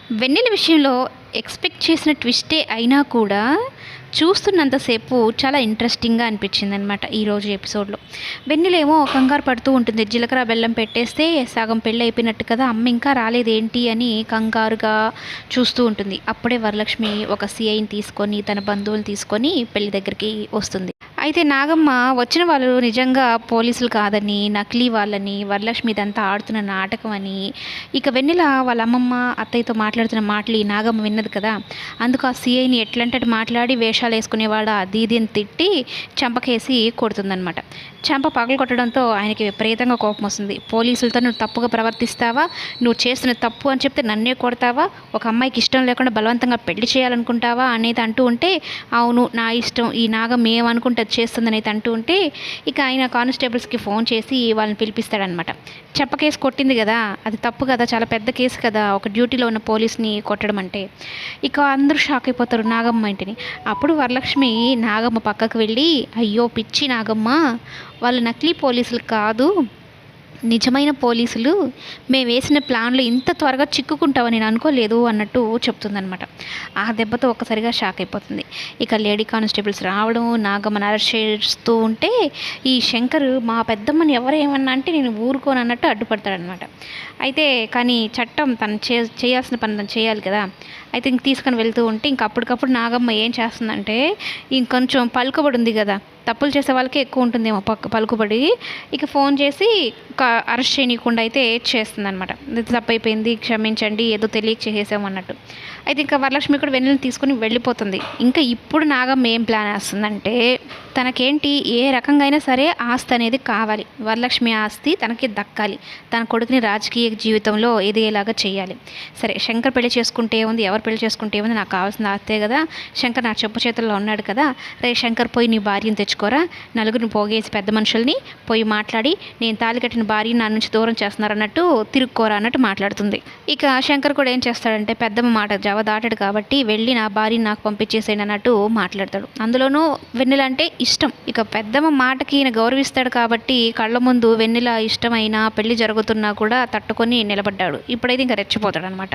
వెన్నెల విషయంలో ఎక్స్‌పెక్ట్ చేసిన ట్విస్టే అయినా కూడా, చూస్తున్నంతసేపు చాలా ఇంట్రెస్టింగ్‌గా అనిపించిందనమాట ఈరోజు ఎపిసోడ్‌లో. వెన్నెలేమో కంగారు పడుతూ ఉంటుంది. జీలకర్ర, బెల్లం పెట్టేస్తే సగం పెళ్లయిపోయినట్టు కదా! అమ్మ ఇంకా రాలేదేంటి అని కంగారుగా చూస్తూ ఉంటుంది. అప్పుడే వరలక్ష్మి ఒక సీఐని తీసుకొని, తన బంధువులను తీసుకొని పెళ్లి దగ్గరికి వస్తుంది. అయితే నాగమ్మ వచ్చిన వాళ్ళు నిజంగా పోలీసులు కాదని, నకిలీ వాళ్ళని, వరలక్ష్మి ఇదంతా ఆడుతున్న నాటకం అని, ఇక వెన్నెల వాళ్ళ అమ్మమ్మ, అత్తయ్యతో మాట్లాడుతున్న మాటలు ఈ నాగమ్మ విన్నది కదా! అందుకు ఆ సీఐని ఎట్లంటే అటు మాట్లాడి వేషాలేసుకునేవాడా అది ఇది అని తిట్టి చెంపకేసి కొడుతుందనమాట. చెంప పగలగొట్టడంతో ఆయనకి విపరీతంగా కోపం వస్తుంది. పోలీసులతో నువ్వు తప్పుగా ప్రవర్తిస్తావా? నువ్వు చేస్తున్న తప్పు అని చెప్తే నన్నే కొడతావా? ఒక అమ్మాయికి ఇష్టం లేకుండా బలవంతంగా పెళ్లి చేయాలనుకుంటావా అనేది అంటూ ఉంటే, అవును నా ఇష్టం, ఈ నాగం ఏమనుకుంటే అది చేస్తుందని అయితే అంటూ ఉంటే, ఇక ఆయన కానిస్టేబుల్స్కి ఫోన్ చేసి వాళ్ళని పిలిపిస్తాడనమాట. చెంప కేసు కొట్టింది కదా, అది తప్పు కదా, చాలా పెద్ద కేసు కదా ఒక డ్యూటీలో ఉన్న పోలీస్ని కొట్టడం అంటే. ఇక అందరూ షాక్ అయిపోతారు నాగమ్మ ఇంటిని. అప్పుడు వరలక్ష్మి నాగమ్మ పక్కకు వెళ్ళి, అయ్యో పిచ్చి నాగమ్మ, వాళ్ళు నకిలీ పోలీసులు కాదు, నిజమైన పోలీసులు. మేము వేసిన ప్లాన్లో ఇంత త్వరగా చిక్కుకుంటావని నేను అనుకోలేదు అన్నట్టు చెప్తుందనమాట. ఆ దెబ్బతో ఒక్కసారిగా షాక్ అయిపోతుంది. ఇక లేడీ కానిస్టేబుల్స్ రావడం, నాగమ్మని అరెస్ట్ చేస్తూ ఉంటే, ఈ శంకర్ మా పెద్దమ్మని ఎవరేమన్నా అంటే నేను ఊరుకోను అన్నట్టు అడ్డుపడతాడనమాట. అయితే కానీ చట్టం తను చేయాల్సిన పని తను చేయాలి కదా. అయితే ఇంక తీసుకొని వెళ్తూ ఉంటే ఇంక అప్పటికప్పుడు నాగమ్మ ఏం చేస్తుందంటే, ఇంకొంచెం పలుకుబడి ఉంది కదా, తప్పులు చేసే వాళ్ళకే ఎక్కువ ఉంటుందేమో పలుకుబడి, ఇక ఫోన్ చేసి అరెస్ట్ చేయనీయకుండా అయితే చేస్తుందనమాట. తప్పు అయిపోయింది, క్షమించండి, ఏదో తెలియక చేసేసాము అన్నట్టు. అయితే ఇంకా వరలక్ష్మి కూడా వెన్నెలను తీసుకుని వెళ్ళిపోతుంది. ఇంకా ఇప్పుడు నాగమ్మ ఏం ప్లాన్ వేస్తుందంటే, తనకేంటి ఏ రకంగా అయినా సరే ఆస్తి అనేది కావాలి, వరలక్ష్మి ఆస్తి తనకి దక్కాలి, తన కొడుకుని రాజకీయ జీవితంలో ఎదిగేలాగా చేయాలి. సరే శంకర్ పెళ్లి చేసుకుంటే ఉంది, ఎవరు పెళ్లి చేసుకుంటే ఉంది, నాకు కావాల్సిన ఆస్తే కదా, శంకర్ నా చెప్పు చేతుల్లో ఉన్నాడు కదా, రే శంకర్ పోయి నీ భార్యను తెచ్చుకోరా, నలుగురిని పోగేసి పెద్ద మనుషుల్ని పోయి మాట్లాడి నేను తాళి కట్టిన భార్య నా నుంచి దూరం చేస్తున్నారన్నట్టు తిరుక్కోరా అన్నట్టు మాట్లాడుతుంది. ఇక శంకర్ కూడా ఏం చేస్తాడంటే, పెద్దమ్మ మాట జవ దాటాడు కాబట్టి వెళ్ళి నా భార్యని నాకు పంపించేసేయండి అన్నట్టు మాట్లాడతాడు. అందులోనూ వెన్నెల అంటే ఇష్టం. ఇక పెద్దమ్మ మాటకి ఈయన గౌరవిస్తాడు కాబట్టి కళ్ళ ముందు వెన్నెల ఇష్టమైన పెళ్లి జరుగుతున్నా కూడా తట్టుకొని నిలబడ్డాడు. ఇప్పుడైతే ఇంకా రెచ్చిపోతాడు అనమాట.